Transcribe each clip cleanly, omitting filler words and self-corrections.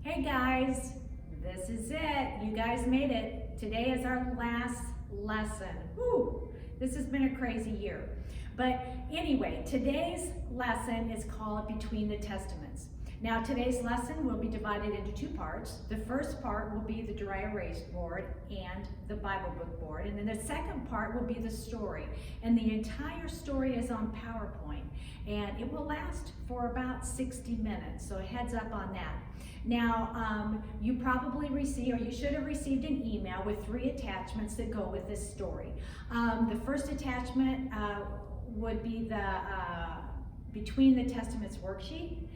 Hey guys, this is it. You guys made it. Today is our last lesson. Whew, this has been a crazy year. But anyway, today's lesson is called Between the Testaments. Now today's lesson will be divided into two parts. The first part will be the dry erase board and the Bible book board. And then the second part will be the story. And the entire story is on PowerPoint. And it will last for about 60 minutes. So a heads up on that. Now, you probably received, or you should have received an email with 3 attachments that go with this story. The first attachment would be the Between the Testaments worksheet,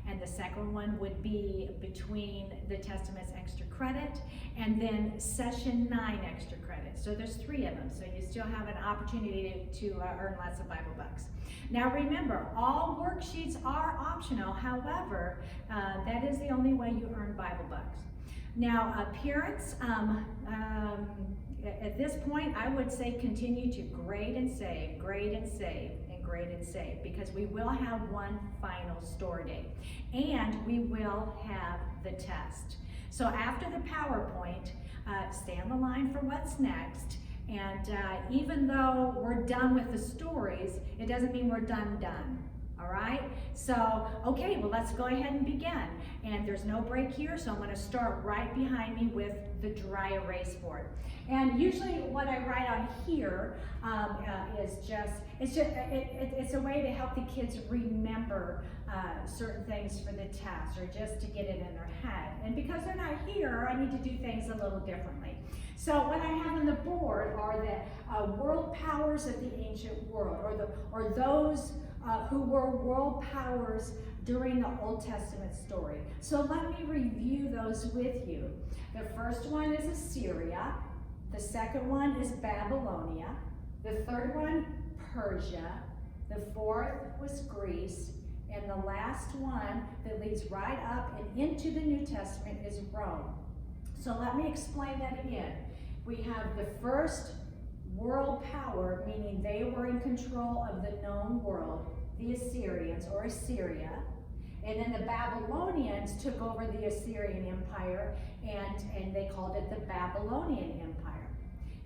and the second one would be Between the Testaments extra credit, and then Session 9 extra credit. So there's 3 of them, so you still have an opportunity to earn lots of Bible bucks. Now remember, all worksheets are optional. However, that is the only way you earn Bible bucks. Now, parents, at this point, I would say continue to grade and save, grade and save, and grade and save, because we will have one final store day, and we will have the test. So after the PowerPoint, stay on the line for what's next. And even though we're done with the stories, it doesn't mean we're done. All right? So, okay, well, let's go ahead and begin. And there's no break here, so I'm going to start right behind me with the dry erase board. And usually what I write on here is it's a way to help the kids remember certain things for the test, or just to get it in their head. And because they're not here, I need to do things a little differently. So what I have on the board are the world powers of the ancient world, or those who were world powers during the Old Testament story. So let me review those with you. The first one is Assyria. The second one is Babylonia. The third one, Persia. The fourth was Greece. And the last one that leads right up and into the New Testament is Rome. So let me explain that again. We have the first world power, meaning they were in control of the known world, the Assyrians, or Assyria. And then the Babylonians took over the Assyrian Empire, and they called it the Babylonian Empire.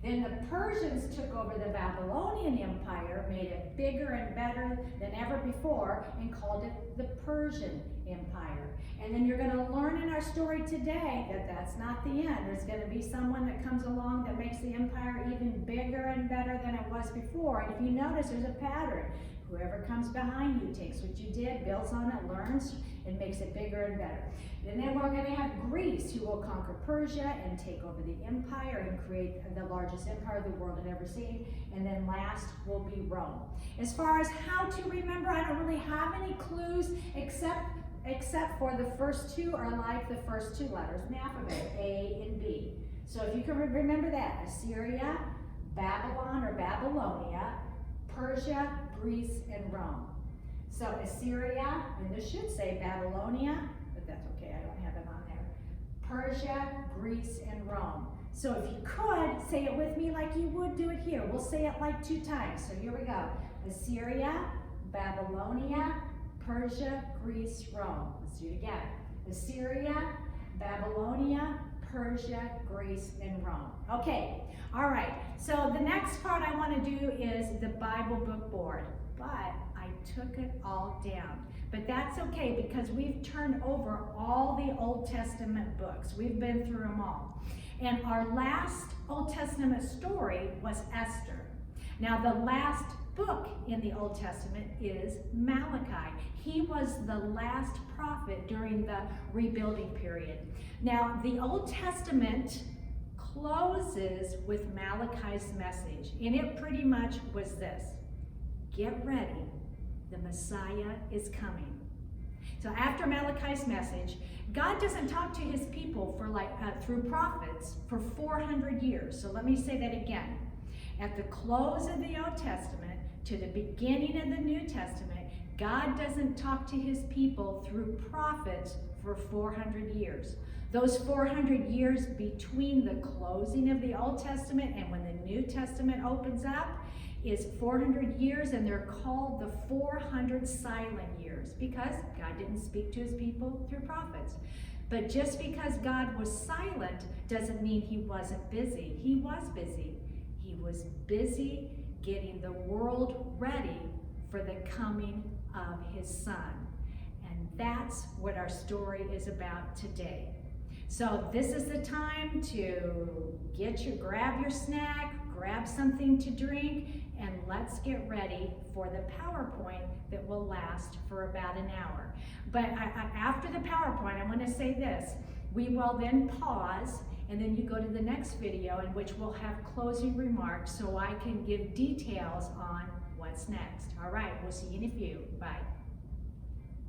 Then the Persians took over the Babylonian Empire, made it bigger and better than ever before, and called it the Persian Empire. And then you're going to learn in our story today that that's not the end. There's going to be someone that comes along that makes the empire even bigger and better than it was before. And if you notice, there's a pattern. Whoever comes behind you takes what you did, builds on it, learns, and makes it bigger and better. And then we're going to have Greece, who will conquer Persia and take over the empire and create the largest empire the world had ever seen. And then last will be Rome. As far as how to remember, I don't really have any clues except for the first 2 are like the first 2 letters in the alphabet, A and B. So if you can remember that, Assyria, Babylon or Babylonia, Persia, Greece, and Rome. So Assyria, and this should say Babylonia, but that's okay, I don't have it on there. Persia, Greece, and Rome. So if you could, say it with me like you would do it here. We'll say it like 2 times. So here we go. Assyria, Babylonia, Persia, Greece, Rome. Let's do it again. Assyria, Babylonia, Persia, Greece, and Rome. Okay, all right. So the next part I want to do is the Bible book board, but I took it all down. But that's okay, because we've turned over all the Old Testament books. We've been through them all. And our last Old Testament story was Esther. Now the last book in the Old Testament is Malachi. He was the last prophet during the rebuilding period. Now, the Old Testament closes with Malachi's message, and it pretty much was this: get ready, the Messiah is coming. So after Malachi's message, God doesn't talk to his people through prophets for 400 years. So let me say that again. At the close of the Old Testament to the beginning of the New Testament, God doesn't talk to his people through prophets for 400 years. Those 400 years between the closing of the Old Testament and when the New Testament opens up is 400 years, and they're called the 400 silent years because God didn't speak to his people through prophets. But just because God was silent doesn't mean he wasn't busy. He was busy. He was busy getting the world ready for the coming of his son. And that's what our story is about today. So this is the time to grab your snack, grab something to drink, and let's get ready for the PowerPoint that will last for about an hour. But after the PowerPoint, I want to say this. We will then pause, and then you go to the next video in which we'll have closing remarks so I can give details on what's next. All right, we'll see you in a few. Bye.